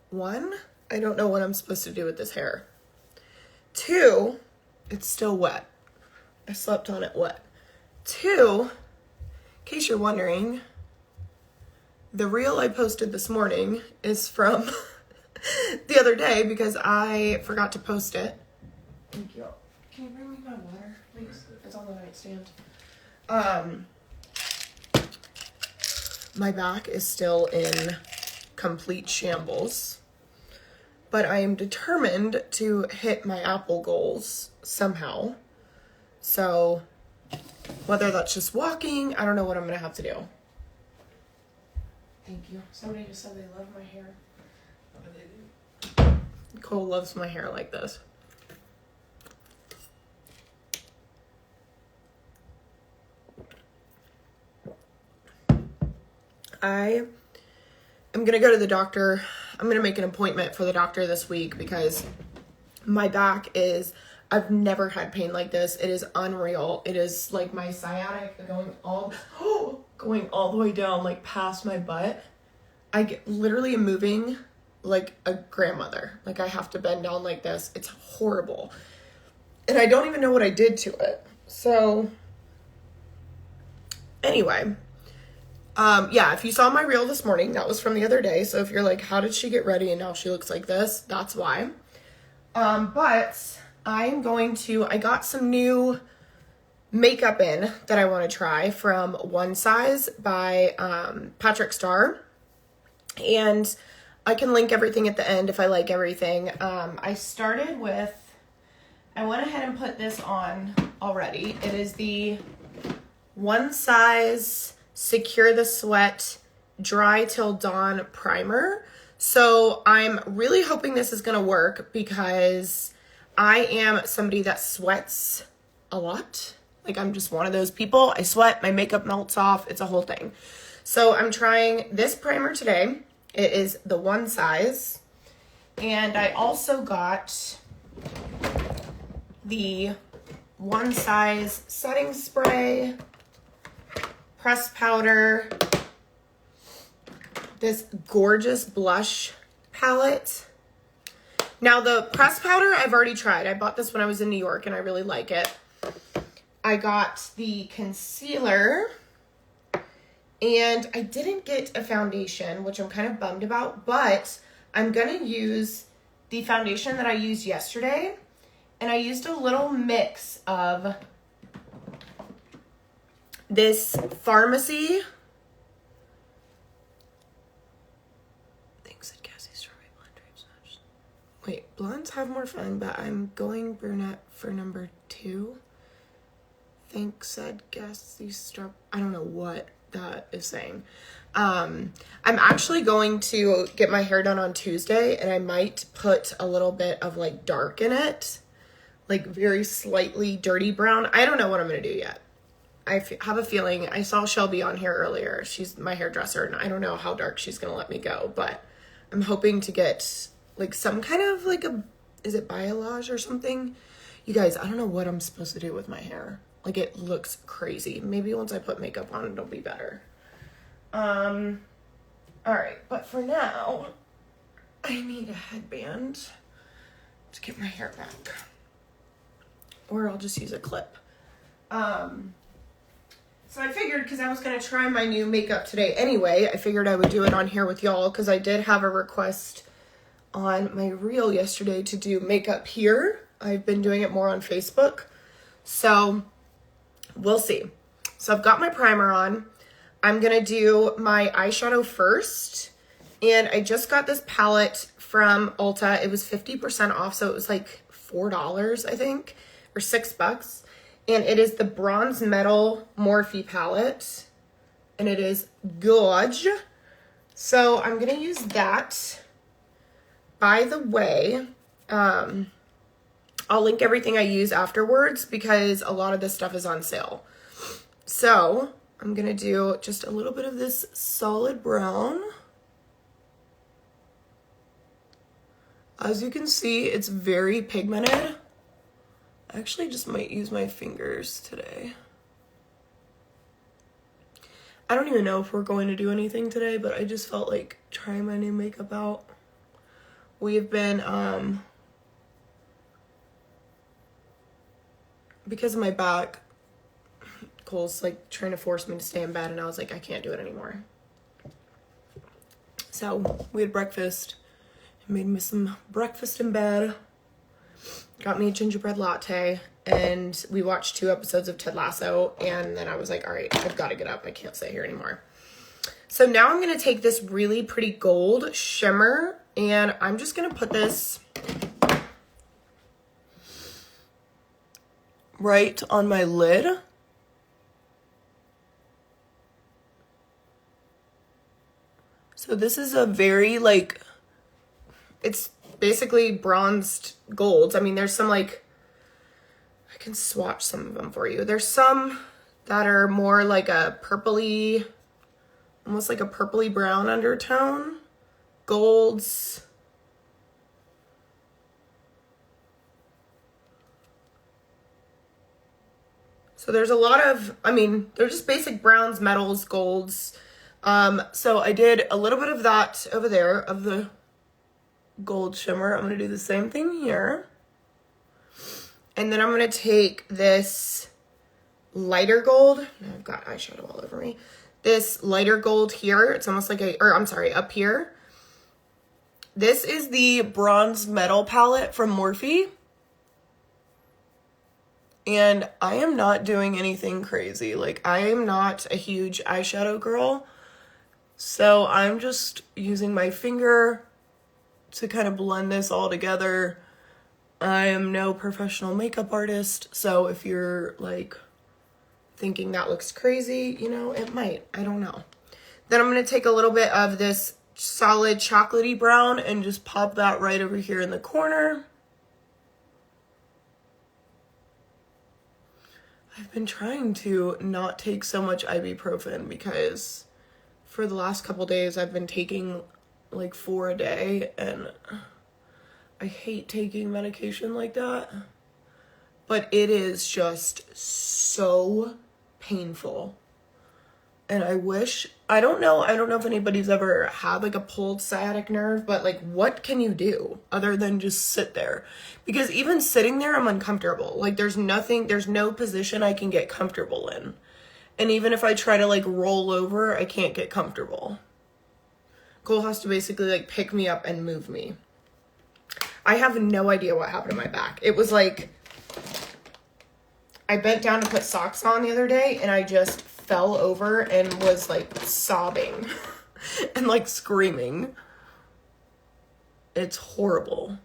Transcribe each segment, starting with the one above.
One, I don't know what I'm supposed to do with this hair. Two, it's still wet. I slept on it wet. Two, in case you're wondering, the reel I posted this morning is from the other day because I forgot to post it. Thank you. Can you bring me my water, please? It's on the nightstand. My back is still in complete shambles, but I am determined to hit my Apple goals somehow. So whether that's just walking, I don't know what I'm gonna have to do. Thank you. Somebody just said they love my hair. Nicole loves my hair like this. I am going to go to the doctor. I'm going to make an appointment for the doctor this week because my back is, I've never had pain like this. It is unreal. It is like my sciatic going all the way down, like past my butt. I literally am moving like a grandmother. Like I have to bend down like this. It's horrible. And I don't even know what I did to it. So anyway, yeah, if you saw my reel this morning, that was from the other day. So if you're like, how did she get ready and now she looks like this? That's why. But I got some new makeup in that I want to try from One Size by Patrick Starr. And I can link everything at the end if I like everything. I went ahead and put this on already. It is the One Size Secure the Sweat Dry Till Dawn Primer. So I'm really hoping this is going to work because I am somebody that sweats a lot. Like I'm just one of those people. I sweat, my makeup melts off. It's a whole thing. So I'm trying this primer today. It is the One Size. And I also got the One Size setting spray, pressed powder, this gorgeous blush palette. Now the pressed powder I've already tried. I bought this when I was in New York and I really like it. I got the concealer and I didn't get a foundation, which I'm kind of bummed about, but I'm gonna use the foundation that I used yesterday, and I used a little mix of this Pharmacy. Thanks, said Cassie. Strawberry blonde drapes match. Wait, blondes have more fun, but I'm going brunette for number 2. Thanks, said Cassie. I don't know what that is saying. I'm actually going to get my hair done on Tuesday, and I might put a little bit of like dark in it, like very slightly dirty brown. I don't know what I'm gonna do yet. I have a feeling, I saw Shelby on here earlier. She's my hairdresser, and I don't know how dark she's gonna let me go, but I'm hoping to get like some kind of like is it Biolage or something? You guys, I don't know what I'm supposed to do with my hair. Like it looks crazy. Maybe once I put makeup on, it'll be better. All right, but for now, I need a headband to get my hair back. Or I'll just use a clip. So I figured, because I was going to try my new makeup today anyway, I figured I would do it on here with y'all, because I did have a request on my reel yesterday to do makeup here. I've been doing it more on Facebook. So we'll see. So I've got my primer on. I'm going to do my eyeshadow first. And I just got this palette from Ulta. It was 50% off, so it was like $4, I think, or $6. And it is the Bronze Metal Morphe palette. And it is gorge. So I'm going to use that. By the way, I'll link everything I use afterwards because a lot of this stuff is on sale. So I'm going to do just a little bit of this solid brown. As you can see, it's very pigmented. I actually just might use my fingers today. I don't even know if we're going to do anything today, but I just felt like trying my new makeup out. we've been, because of my back, Cole's like trying to force me to stay in bed, and I was like, I can't do it anymore. So we had breakfast, made me some breakfast in bed, got me a gingerbread latte, and we watched 2 episodes of Ted Lasso, and then I was like, all right, I've got to get up. I can't stay here anymore. So now I'm going to take this really pretty gold shimmer, and I'm just going to put this right on my lid. So this is a very, like, it's basically bronzed golds. I mean, there's some, like, I can swatch some of them for you. There's some that are more like a purpley, almost like a purpley brown undertone. Golds. So there's a lot of, I mean, they're just basic browns, metals, golds. So I did a little bit of that over there, of the gold shimmer. I'm going to do the same thing here. And then I'm going to take this lighter gold. I've got eyeshadow all over me. This lighter gold here. It's almost like up here. This is the Bronze Metal palette from Morphe. And I am not doing anything crazy. Like, I am not a huge eyeshadow girl. So I'm just using my finger to kind of blend this all together. I am no professional makeup artist, so if you're like thinking that looks crazy, you know, it might. I don't know. Then I'm going to take a little bit of this solid chocolatey brown and just pop that right over here in the corner. I've been trying to not take so much ibuprofen because for the last couple days I've been taking like 4 a day, and I hate taking medication like that, but it is just so painful. And I don't know if anybody's ever had like a pulled sciatic nerve, but like, what can you do other than just sit there? Because even sitting there, I'm uncomfortable. Like, there's no position I can get comfortable in. And even if I try to like roll over, I can't get comfortable. Cole has to basically like pick me up and move me. I have no idea what happened to my back. It was like, I bent down to put socks on the other day, and I just fell over and was like sobbing and like screaming. It's horrible.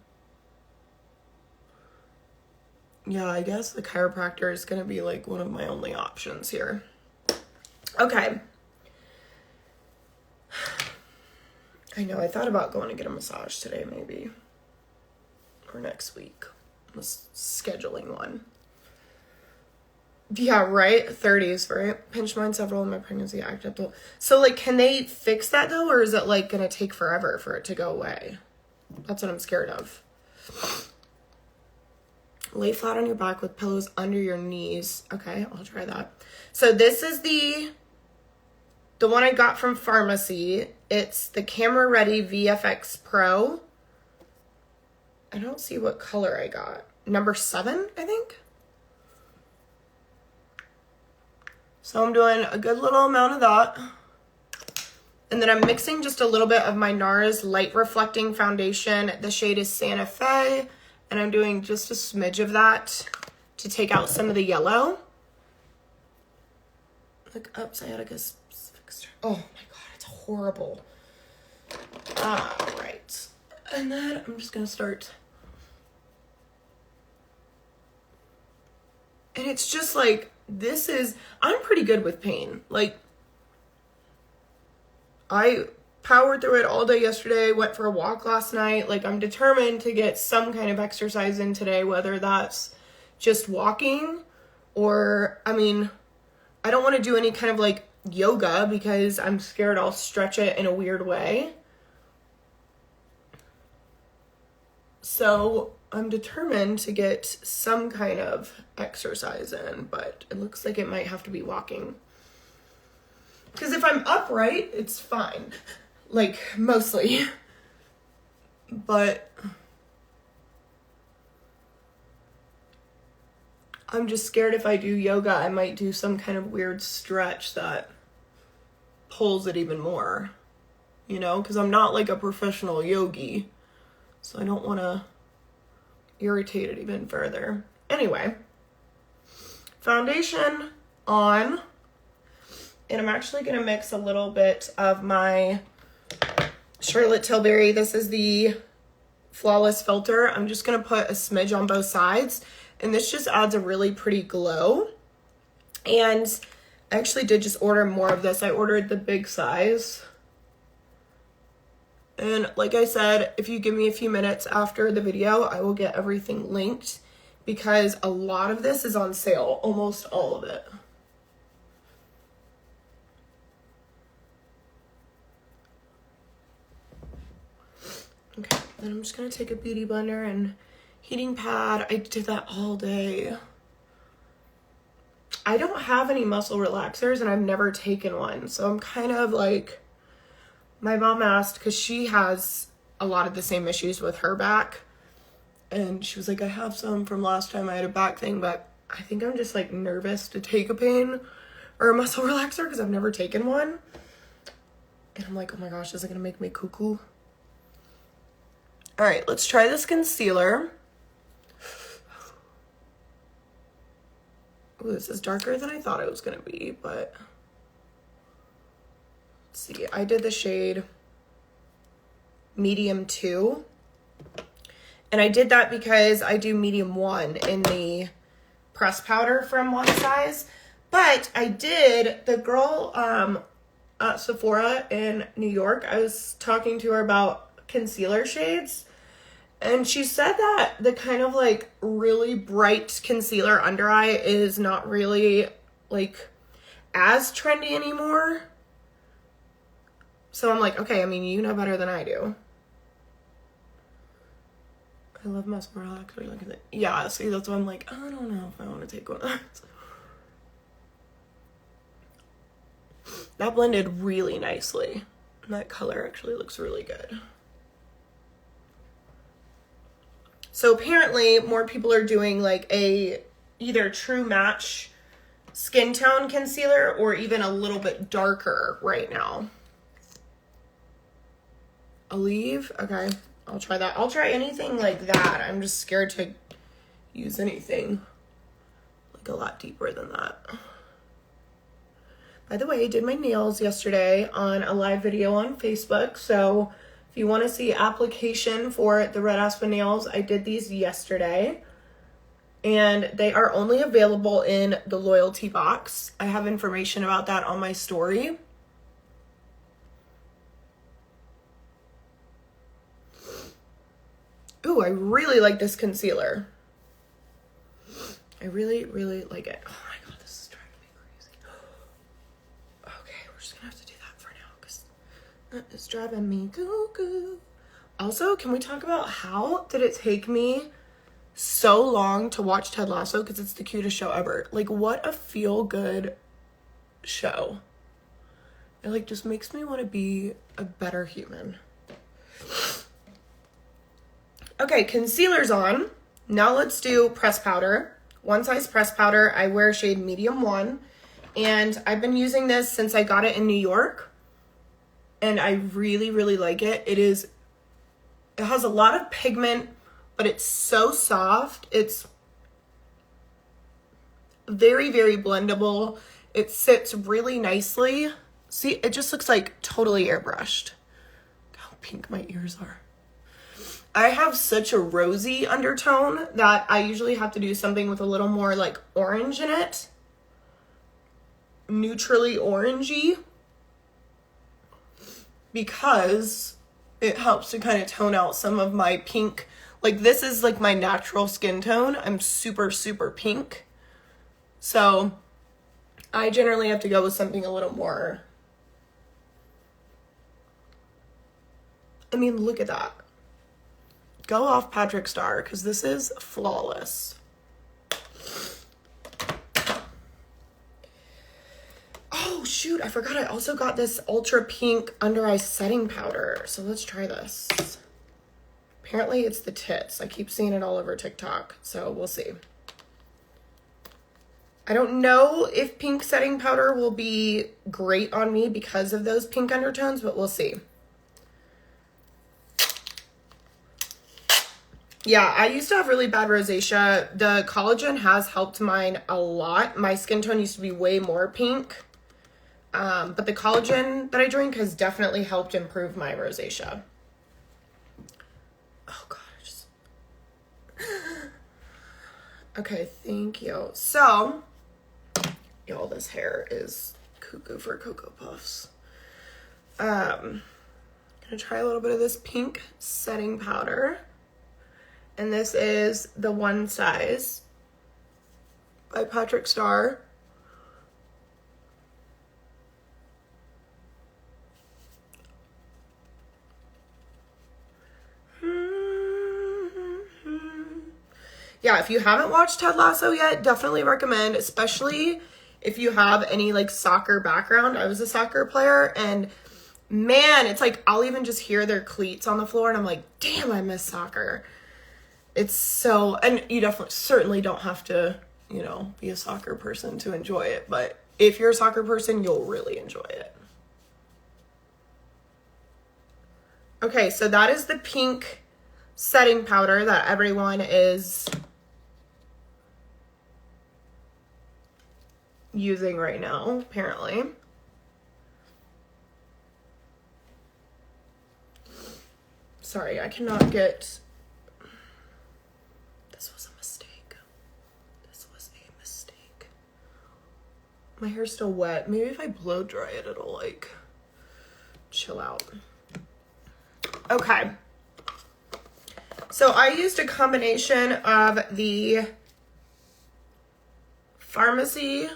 Yeah, I guess the chiropractor is going to be like one of my only options here. Okay. I know, I thought about going to get a massage today maybe. Or next week. I'm scheduling one. Yeah, right? 30s, right? Pinched mine several in my pregnancy, acted up. So, like, can they fix that, though? Or is it, like, going to take forever for it to go away? That's what I'm scared of. Lay flat on your back with pillows under your knees. Okay, I'll try that. So, this is the one I got from Pharmacy. It's the Camera Ready VFX Pro. I don't see what color I got. Number 7, I think? So I'm doing a good little amount of that. And then I'm mixing just a little bit of my NARS Light Reflecting Foundation. The shade is Santa Fe. And I'm doing just a smidge of that to take out some of the yellow. Look up, sciaticus fixed. Oh my God, it's horrible. All right. And then I'm just going to start. And it's just like, I'm pretty good with pain. Like, I powered through it all day yesterday, went for a walk last night. Like, I'm determined to get some kind of exercise in today, whether that's just walking or, I mean, I don't want to do any kind of like yoga because I'm scared I'll stretch it in a weird way. So I'm determined to get some kind of exercise in, but it looks like it might have to be walking. Because if I'm upright, it's fine. Like, mostly. but I'm just scared if I do yoga, I might do some kind of weird stretch that pulls it even more, you know, because I'm not like a professional yogi, so I don't want to irritate it even further. Anyway, foundation on, and I'm actually going to mix a little bit of my Charlotte Tilbury. This is the Flawless Filter. I'm just going to put a smidge on both sides, and this just adds a really pretty glow. And I actually did just order more of this. I ordered the big size. And like I said, if you give me a few minutes after the video, I will get everything linked because a lot of this is on sale, almost all of it. Okay, then I'm just gonna take a beauty blender and heating pad. I did that all day. I don't have any muscle relaxers and I've never taken one, so I'm kind of like, my mom asked because she has a lot of the same issues with her back, and she was like, I have some from last time I had a back thing, but I think I'm just like nervous to take a pain or a muscle relaxer because I've never taken one. And I'm like, oh my gosh, is it gonna make me cuckoo? All right, let's try this concealer. Ooh, this is darker than I thought it was gonna be, but let's see. I did the shade medium 2, and I did that because I do medium 1 in the press powder from One Size. But I did, the girl at Sephora in New York, I was talking to her about concealer shades, and she said that the kind of like really bright concealer under eye is not really like as trendy anymore. So I'm like, okay, I mean, you know better than I do. I love muscle relaxer. Look at it. Yeah, see, that's why I'm like, I don't know if I want to take one of those. That blended really nicely. And that color actually looks really good. So apparently more people are doing like a either true match skin tone concealer or even a little bit darker right now. Aleve? Okay, I'll try that. I'll try anything like that. I'm just scared to use anything like a lot deeper than that. By the way, I did my nails yesterday on a live video on Facebook, so if you want to see application for the Red Aspen nails, I did these yesterday, and they are only available in the loyalty box. I have information about that on my story. Ooh, I really like this concealer. I really, really like it. Oh my god, this is driving me crazy. Okay, we're just gonna have to do that for now because that is driving me cuckoo. Also, can we talk about how did it take me so long to watch Ted Lasso? Because it's the cutest show ever. Like, what a feel-good show. It like just makes me want to be a better human. Okay, concealer's on. Now let's do press powder. One Size press powder. I wear shade medium 1. And I've been using this since I got it in New York. And I really, really like it. It has a lot of pigment, but it's so soft. It's very, very blendable. It sits really nicely. See, it just looks like totally airbrushed. Look how pink my ears are. I have such a rosy undertone that I usually have to do something with a little more like orange in it. Neutrally orangey. Because it helps to kind of tone out some of my pink. Like this is like my natural skin tone. I'm super, super pink. So I generally have to go with something a little more. I mean, look at that. Go off Patrick Star, because this is flawless. Oh, shoot. I forgot I also got this ultra pink under eye setting powder. So let's try this. Apparently it's the tits. I keep seeing it all over TikTok, so we'll see. I don't know if pink setting powder will be great on me because of those pink undertones, but we'll see. Yeah, I used to have really bad rosacea. The collagen has helped mine a lot. My skin tone used to be way more pink. But the collagen that I drink has definitely helped improve my rosacea. Oh, gosh. Okay, thank you. So, y'all, this hair is cuckoo for Cocoa Puffs. I'm gonna try a little bit of this pink setting powder. And this is the One Size by Patrick Starr. Yeah, if you haven't watched Ted Lasso yet, definitely recommend, especially if you have any like soccer background. I was a soccer player, and man, it's like I'll even just hear their cleats on the floor and I'm like, damn, I miss soccer. It's so, and you certainly don't have to, you know, be a soccer person to enjoy it, but if you're a soccer person, you'll really enjoy it. Okay, so that is the pink setting powder that everyone is using right now, apparently. Sorry, I cannot get... This was a mistake. This was a mistake. My hair's still wet. Maybe if I blow dry it, it'll like chill out. Okay. So I used a combination of the Pharmacy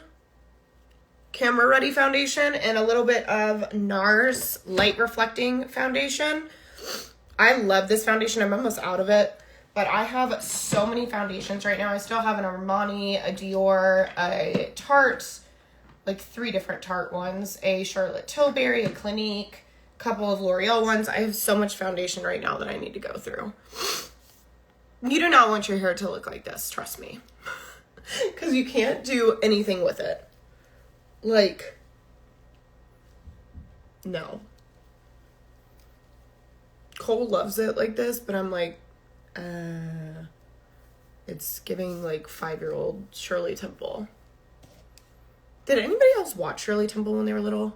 Camera Ready foundation and a little bit of NARS Light Reflecting foundation. I love this foundation. I'm almost out of it, but I have so many foundations right now. I still have an Armani, a Dior, a Tarte, like 3 different Tarte ones, a Charlotte Tilbury, a Clinique, a couple of L'Oreal ones. I have so much foundation right now that I need to go through. You do not want your hair to look like this, trust me. Because you can't do anything with it. Like, no. Cole loves it like this, but I'm like, it's giving like 5-year-old Shirley Temple. Did anybody else watch Shirley Temple when they were little?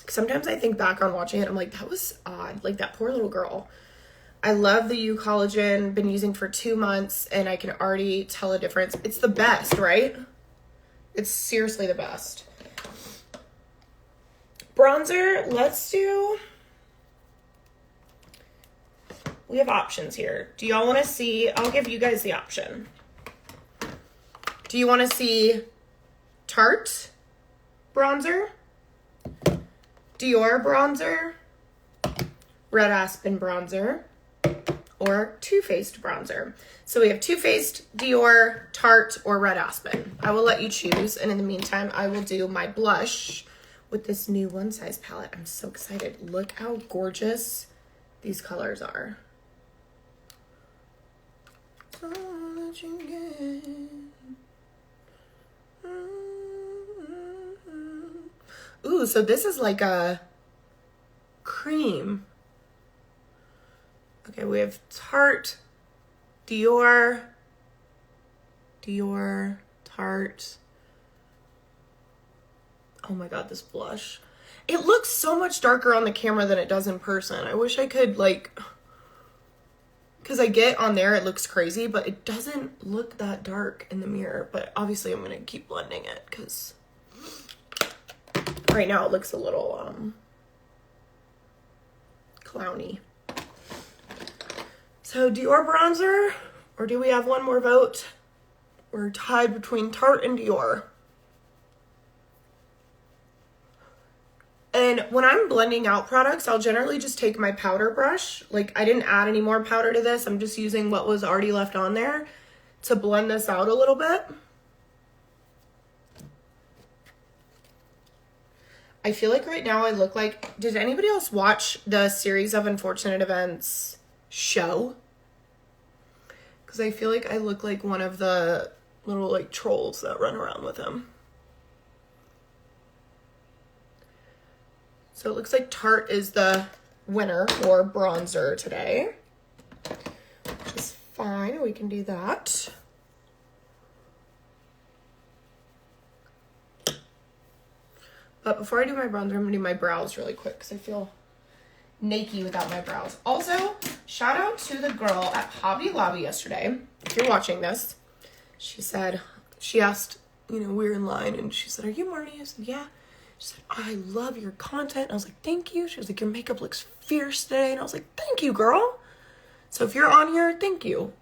Sometimes I think back on watching it, I'm like, that was odd. Like, that poor little girl. I love the Eucollagen, been using for 2 months, and I can already tell a difference. It's the best, right? It's seriously the best. Bronzer, let's do... We have options here. Do y'all want to see... I'll give you guys the option. Do you want to see Tarte bronzer? Dior bronzer? Red Aspen bronzer? Or Too Faced bronzer? So we have Too Faced, Dior, Tarte, or Red Aspen. I will let you choose, and in the meantime, I will do my blush with this new One Size palette. I'm so excited. Look how gorgeous these colors are. All that you get. Ooh, so this is like a cream. Okay, we have Tarte, Dior, Tarte. Oh my god, this blush. It looks so much darker on the camera than it does in person. I wish I could, like... Because I get on there, it looks crazy, but it doesn't look that dark in the mirror. But obviously, I'm going to keep blending it, because... Right now, it looks a little, clowny. So, Dior bronzer, or do we have one more vote? We're tied between Tarte and Dior. And when I'm blending out products, I'll generally just take my powder brush. Like, I didn't add any more powder to this. I'm just using what was already left on there to blend this out a little bit. I feel like right now I look like, did anybody else watch the Series of Unfortunate Events show? Because I feel like I look like one of the little like trolls that run around with him. So it looks like Tarte is the winner for bronzer today, which is fine. We can do that. But before I do my bronzer, I'm going to do my brows really quick because I feel naked without my brows. Also, shout out to the girl at Hobby Lobby yesterday. If you're watching this, she asked, we were in line and she said, "Are you Marnie?" I said, "Yeah." She said, "I love your content." And I was like, "Thank you." She was like, "Your makeup looks fierce today." And I was like, "Thank you, girl." So if you're on here, thank you.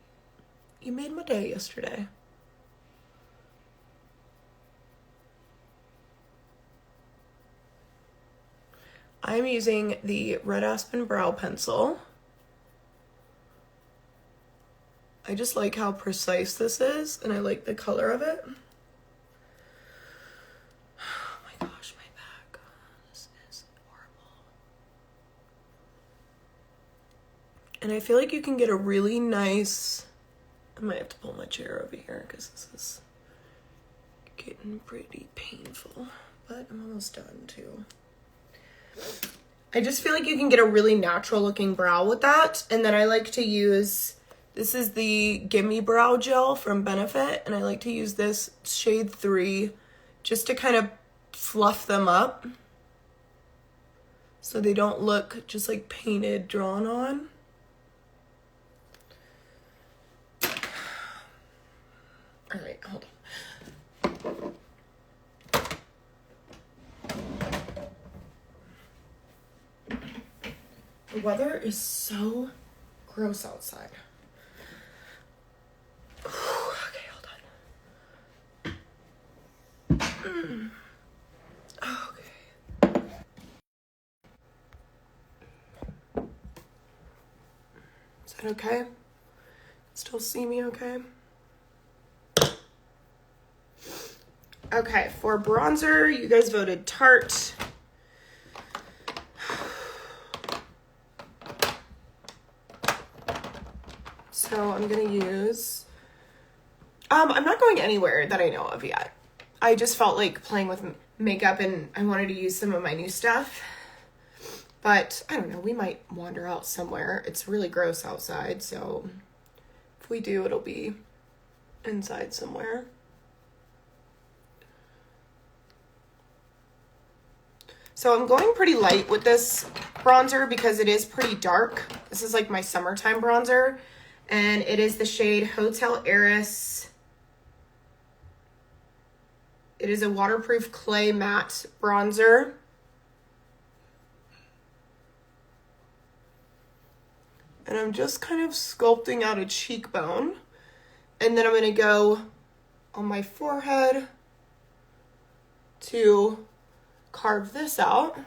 You made my day yesterday. I'm using the Red Aspen Brow Pencil. I just like how precise this is, and I like the color of it. Oh my gosh, my back. This is horrible. And I feel like you can get a really nice... I might have to pull my chair over here because this is getting pretty painful. But I'm almost done too. I just feel like you can get a really natural looking brow with that. And then I like to use, this is the Gimme Brow Gel from Benefit. And I like to use this shade 3 just to kind of fluff them up so they don't look just like painted, drawn on. All right, hold on. The weather is so gross outside. Okay, hold on. Okay. Is that okay? Still see me okay? Okay, for bronzer, you guys voted Tarte. So I'm gonna use, I'm not going anywhere that I know of yet. I just felt like playing with makeup and I wanted to use some of my new stuff. But I don't know, we might wander out somewhere. It's really gross outside, so if we do, it'll be inside somewhere. So I'm going pretty light with this bronzer because it is pretty dark. This is like my summertime bronzer. And it is the shade Hotel Heiress. It is a waterproof clay matte bronzer. And I'm just kind of sculpting out a cheekbone. And then I'm going to go on my forehead to carve this out.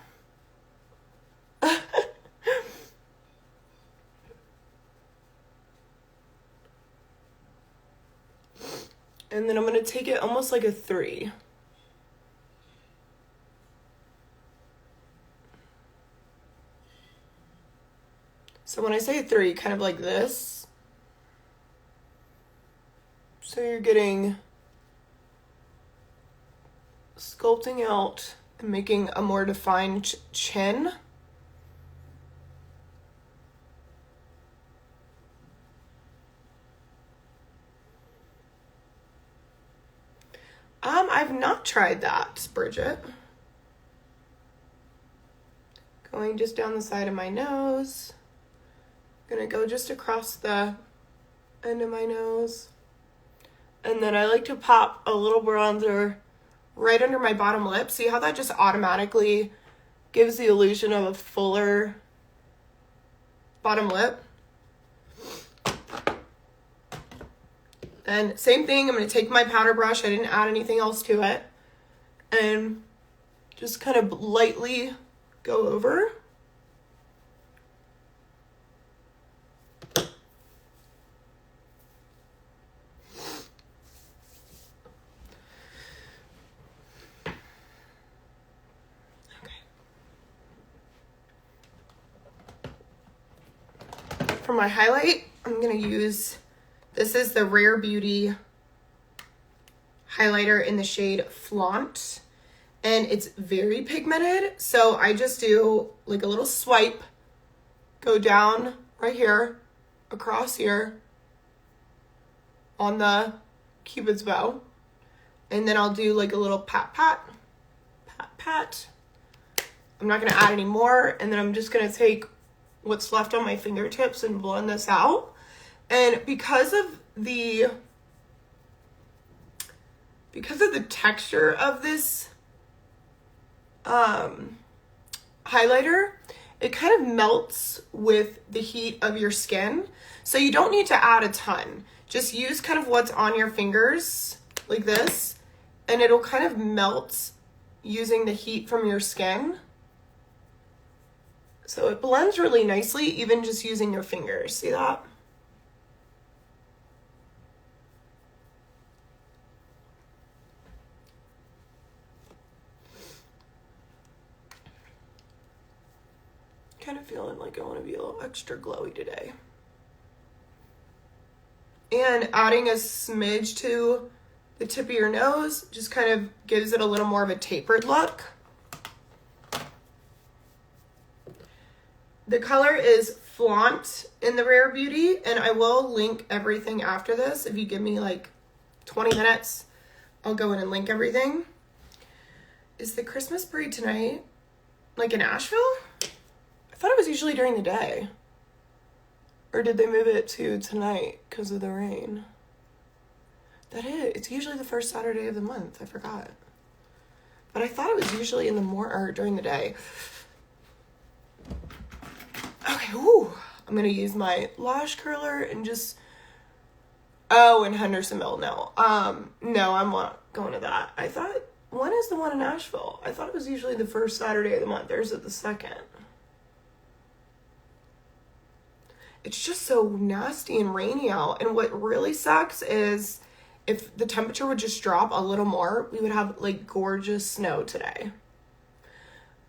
And then I'm going to take it almost like a 3. So when I say a 3, kind of like this. So you're getting, sculpting out and making a more defined chin. I've not tried that, Bridget. Going just down the side of my nose. Gonna go just across the end of my nose. And then I like to pop a little bronzer right under my bottom lip. See how that just automatically gives the illusion of a fuller bottom lip? And same thing, I'm going to take my powder brush, I didn't add anything else to it, and just kind of lightly go over. Okay. For my highlight, I'm going to use, this is the Rare Beauty highlighter in the shade Flaunt. And it's very pigmented. So I just do like a little swipe, go down right here, across here on the Cupid's bow. And then I'll do like a little pat, pat, pat, pat. I'm not going to add any more. And then I'm just going to take what's left on my fingertips and blend this out. And because of the texture of this highlighter, it kind of melts with the heat of your skin. So you don't need to add a ton. Just use kind of what's on your fingers like this, and it'll kind of melt using the heat from your skin. So it blends really nicely, even just using your fingers. See that? Kind of feeling like I want to be a little extra glowy today. And adding a smidge to the tip of your nose just kind of gives it a little more of a tapered look. The color is Flaunt in the Rare Beauty, and I will link everything after this. If you give me like 20 minutes, I'll go in and link everything. Is the Christmas parade tonight like in Asheville? I thought it was usually during the day. Or did they move it to tonight because of the rain? It's usually the first Saturday of the month. I forgot. But I thought it was usually in the or during the day. Okay, ooh. I'm going to use my lash curler and just... Oh, in Hendersonville, no. No, I'm not going to that. I thought... When is the one in Asheville? I thought it was usually the first Saturday of the month. There's it the second. It's just so nasty and rainy out. And what really sucks is if the temperature would just drop a little more, we would have like gorgeous snow today.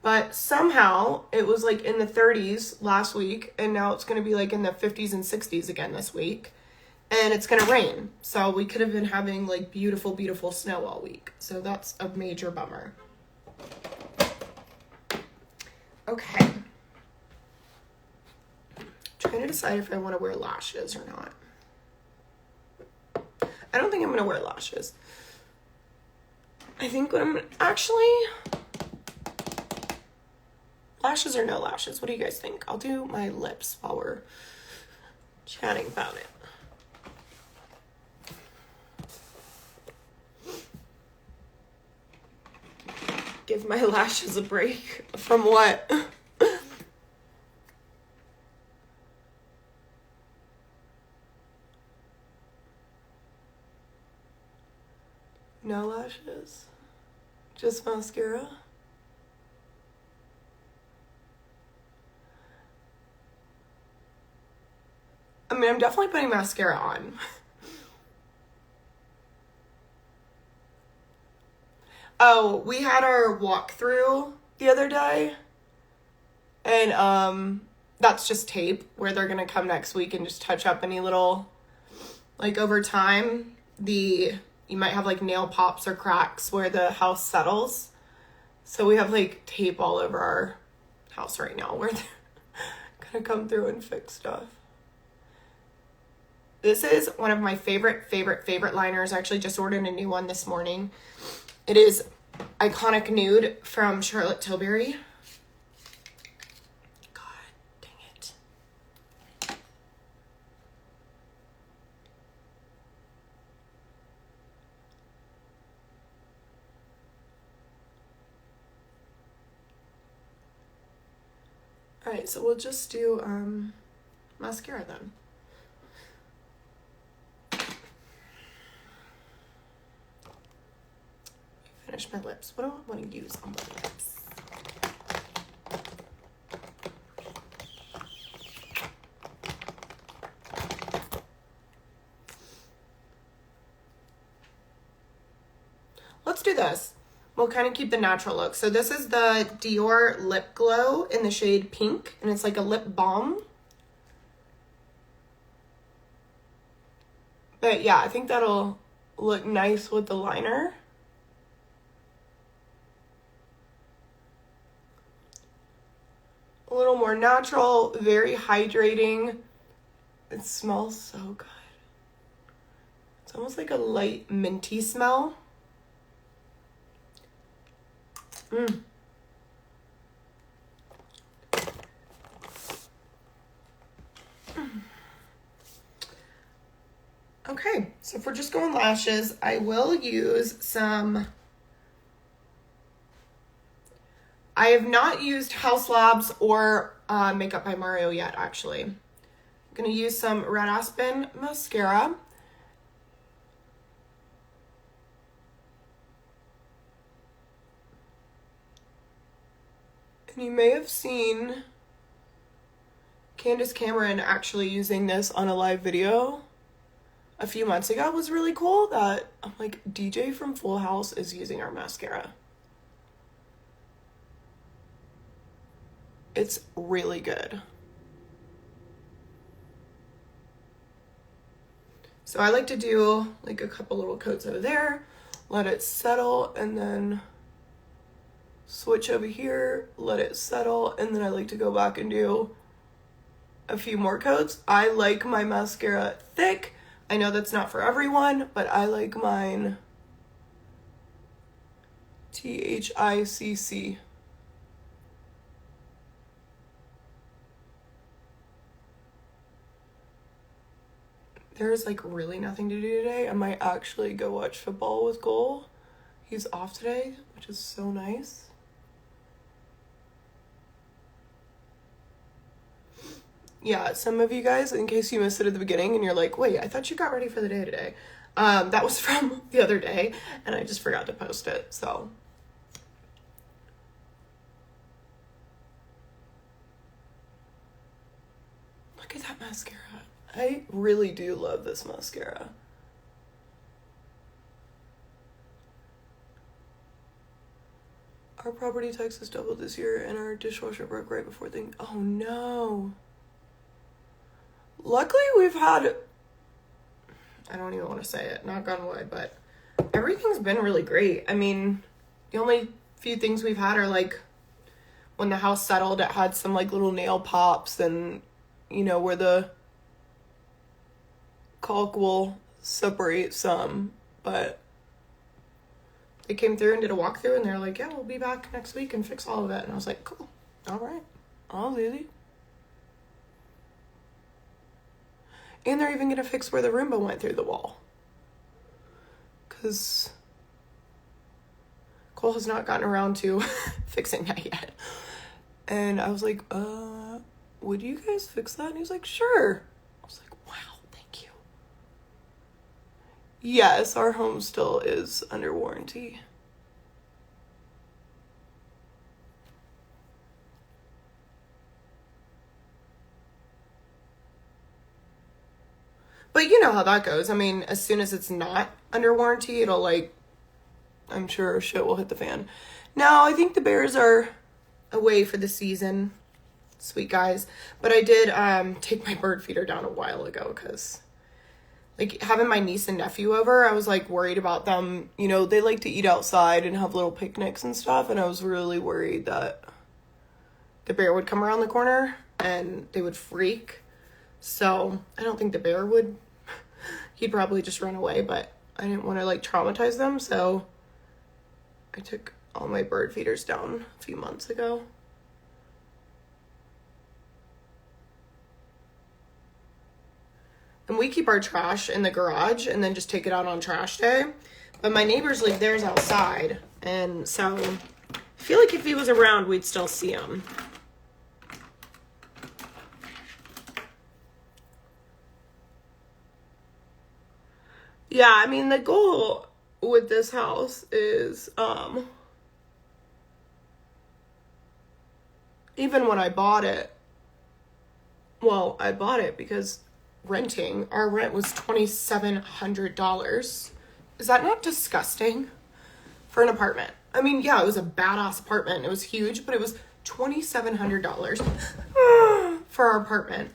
But somehow it was like in the 30s last week, and now it's going to be like in the 50s and 60s again this week. And it's going to rain. So we could have been having like beautiful, beautiful snow all week. So that's a major bummer. Okay. Trying to decide if I want to wear lashes or not. I don't think I'm going to wear lashes. I think I'm actually... Lashes or no lashes? What do you guys think? I'll do my lips while we're chatting about it. Give my lashes a break. From what? No lashes? Just mascara? I mean, I'm definitely putting mascara on. Oh, we had our walkthrough the other day. And that's just tape where they're going to come next week and just touch up any little, like over time, you might have like nail pops or cracks where the house settles. So we have like tape all over our house right now where they're going to come through and fix stuff. This is one of my favorite liners. I actually just ordered a new one this morning. It is Iconic Nude from Charlotte Tilbury. God dang it. Alright, so we'll just do mascara then. Finish my lips. What do I want to use on my lips? Let's do this. We'll kind of keep the natural look. So this is the Dior Lip Glow in the shade Pink, and it's like a lip balm. But yeah, I think that'll look nice with the liner. A little more natural, very hydrating. It smells so good. It's almost like a light minty smell. Okay, so if we're just going lashes, I will use some... I have not used Haus Labs or Makeup by Mario yet, actually. I'm going to use some Red Aspen mascara. And you may have seen Candace Cameron actually using this on a live video a few months ago. It was really cool that I'm like, DJ from Full House is using our mascara. It's really good. So I like to do like a couple little coats over there, let it settle, and then switch over here, let it settle, and then I like to go back and do a few more coats. I like my mascara thick. I know that's not for everyone, but I like mine THICC. There's like really nothing to do today. I might actually go watch football with Cole. He's off today, which is so nice. Yeah, some of you guys, in case you missed it at the beginning and you're like, wait, I thought you got ready for the day today. That was from the other day and I just forgot to post it, so. Look at that mascara. I really do love this mascara. Our property taxes doubled this year and our dishwasher broke right before things. Oh no. Luckily we've had, I don't even want to say it, knock on wood, but everything's been really great. I mean, the only few things we've had are like when the house settled, it had some like little nail pops and, you know, where the caulk will separate some, but they came through and did a walkthrough and they're like, yeah, we'll be back next week and fix all of it. And I was like, cool, all right, all easy. And they're even gonna fix where the Roomba went through the wall, because Cole has not gotten around to fixing that yet. And I was like, would you guys fix that? And he was like, sure. I was like, wow, thank you. Yes, our home still is under warranty. But you know how that goes. I mean, as soon as it's not under warranty, it'll like, I'm sure shit will hit the fan. Now, I think the Bears are away for the season. Sweet guys. But I did take my bird feeder down a while ago because like having my niece and nephew over, I was like worried about them. You know, they like to eat outside and have little picnics and stuff. And I was really worried that the bear would come around the corner and they would freak. So I don't think the bear would. He'd probably just run away, but I didn't want to like traumatize them. So I took all my bird feeders down a few months ago. And we keep our trash in the garage and then just take it out on trash day. But my neighbors leave theirs outside. And so I feel like if he was around, we'd still see him. Yeah, I mean, the goal with this house is, even when I bought it, well, I bought it because renting, our rent was $2,700. Is that not disgusting for an apartment? I mean, yeah, it was a badass apartment. It was huge, but it was $2,700 for our apartment.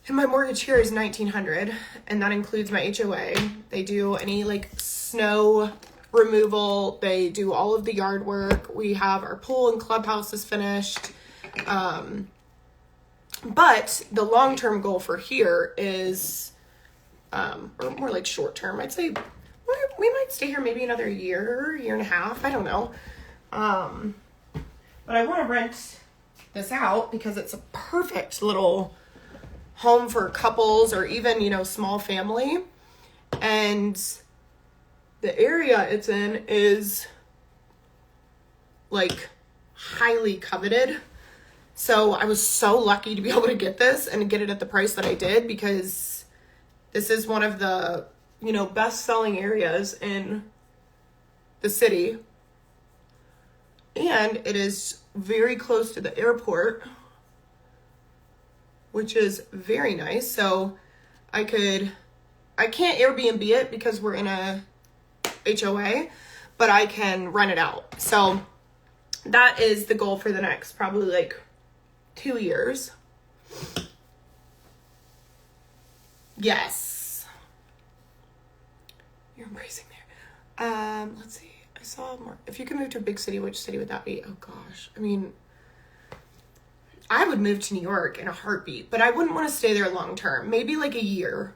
And my mortgage here is $1,900, and that includes my HOA. They do any like snow removal. They do all of the yard work. We have our pool and clubhouse is finished. But the long-term goal for here is, or more like short-term, I'd say we might stay here maybe another year and a half. I don't know. But I want to rent this out because it's a perfect little home for couples or even, you know, small family. And the area it's in is like highly coveted. So I was so lucky to be able to get this and get it at the price that I did, because this is one of the, you know, best selling areas in the city. And it is very close to the airport, which is very nice. So I can't Airbnb it because we're in a HOA, but I can rent it out. So that is the goal for the next probably like 2 years. Yes. You're embracing there. Let's see. I saw more. If you could move to a big city, which city would that be? Oh gosh. I mean, I would move to New York in a heartbeat, but I wouldn't want to stay there long term. Maybe like a year,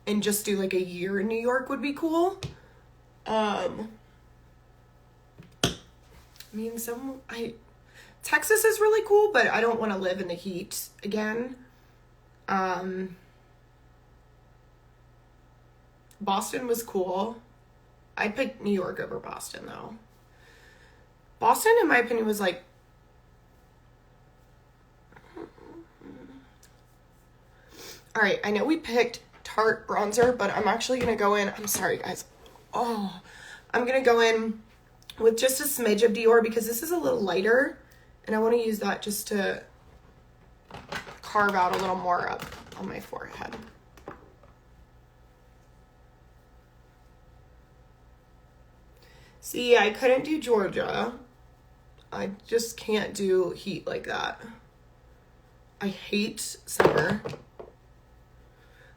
and just do like a year in New York would be cool. I mean, Texas is really cool, but I don't want to live in the heat again. Boston was cool. I'd pick New York over Boston though. Boston, in my opinion, was like, all right, I know we picked Tarte bronzer, but I'm actually going to go in, I'm sorry guys. Oh, I'm going to go in with just a smidge of Dior because this is a little lighter, and I want to use that just to carve out a little more up on my forehead. See, I couldn't do Georgia. I just can't do heat like that. I hate summer.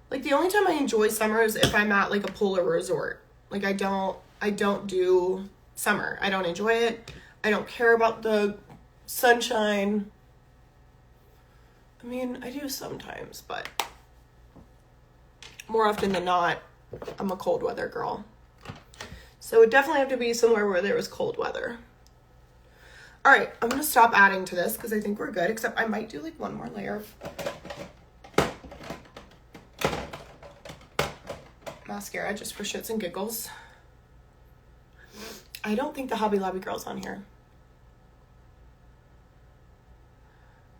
Like, the only time I enjoy summer is if I'm at like a pool or resort. Like, I don't do summer. I don't enjoy it. I don't care about the sunshine. I mean, I do sometimes, but more often than not, I'm a cold weather girl. So it would definitely have to be somewhere where there was cold weather. All right, I'm going to stop adding to this because I think we're good, except I might do like one more layer of mascara just for shits and giggles. I don't think the Hobby Lobby girl's on here.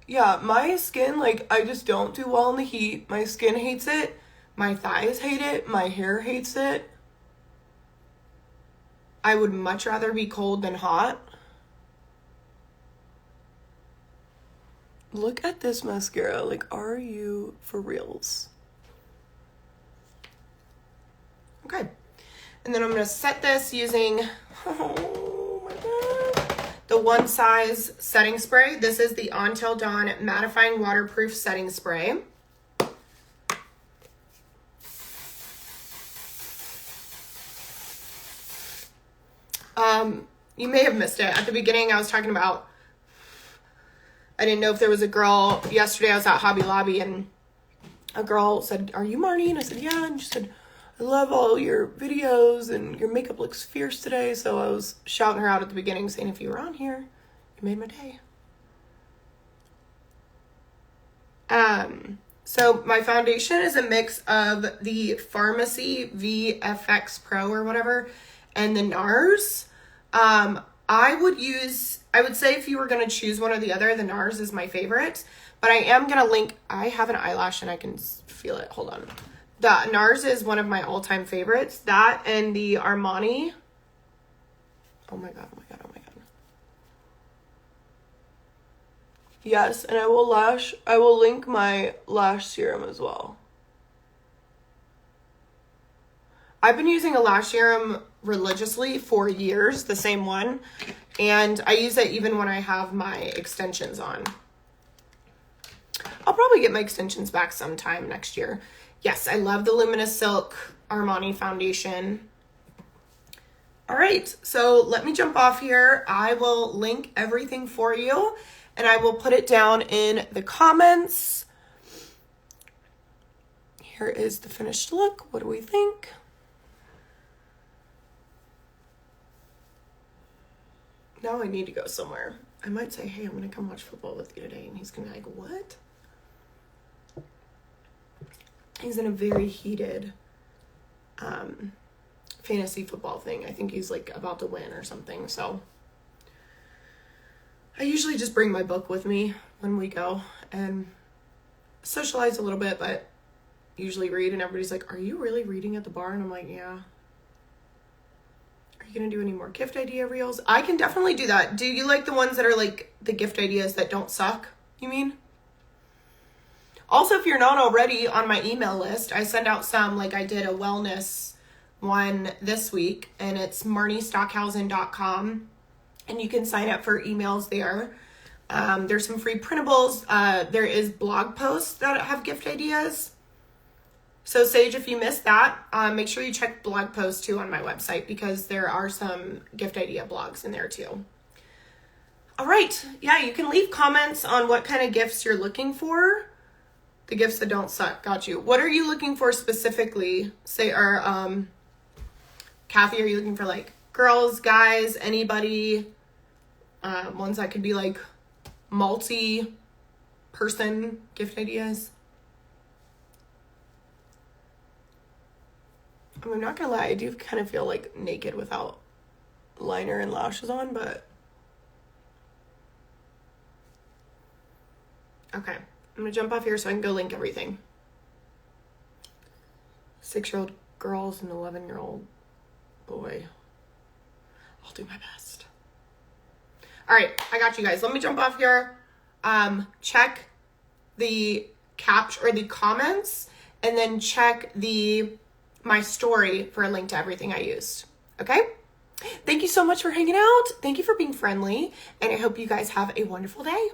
Yeah, my skin, like, I just don't do well in the heat. My skin hates it. My thighs hate it. My hair hates it. I would much rather be cold than hot. Look at this mascara. Like, are you for reals? Okay. And then I'm going to set this using, oh my God, the One Size setting spray. This is the Until Dawn Mattifying Waterproof Setting Spray. You may have missed it. At the beginning, I was talking about, I didn't know if there was a girl. Yesterday, I was at Hobby Lobby, and a girl said, "Are you Marnie?" And I said, "Yeah." And she said, "I love all your videos, and your makeup looks fierce today." So I was shouting her out at the beginning, saying, if you were on here, you made my day. So my foundation is a mix of the Pharmacy VFX Pro or whatever, and the NARS. I would say if you were going to choose one or the other, the NARS is my favorite, but I am going to link, I have an eyelash and I can feel it. Hold on. The NARS is one of my all-time favorites. That and the Armani. Oh my God, oh my God, oh my God. Yes, and I will link my lash serum as well. I've been using a lash serum religiously for years, the same one, and I use it even when I have my extensions on. I'll probably get my extensions back sometime next year. Yes, I love the Luminous Silk Armani foundation. All right, so let me jump off here. I will link everything for you, and I will put it down in the comments. Here is the finished look. What do we think? Now I need to go somewhere. I might say, hey, I'm going to come watch football with you today. And he's going to be like, what? He's in a very heated fantasy football thing. I think he's like about to win or something. So I usually just bring my book with me when we go and socialize a little bit, but usually read. And everybody's like, are you really reading at the bar? And I'm like, yeah. Are you going to do any more gift idea reels? I can definitely do that. Do you like the ones that are like the gift ideas that don't suck, you mean? Also, if you're not already on my email list, I send out some, like I did a wellness one this week, and it's marniestockhausen.com, and you can sign up for emails there. There's some free printables. There is blog posts that have gift ideas. So Sage, if you missed that, make sure you check blog posts too on my website, because there are some gift idea blogs in there too. All right. Yeah, you can leave comments on what kind of gifts you're looking for. The gifts that don't suck. Got you. What are you looking for specifically? Kathy, are you looking for like girls, guys, anybody? Ones that could be like multi-person gift ideas? I'm not gonna lie, I do kind of feel like naked without liner and lashes on, but okay. I'm gonna jump off here so I can go link everything. 6-year-old girls and 11-year-old boy. I'll do my best. All right, I got you guys. Let me jump off here. Check the caption or the comments, and then check my story for a link to everything I used. Okay? Thank you so much for hanging out. Thank you for being friendly, and I hope you guys have a wonderful day.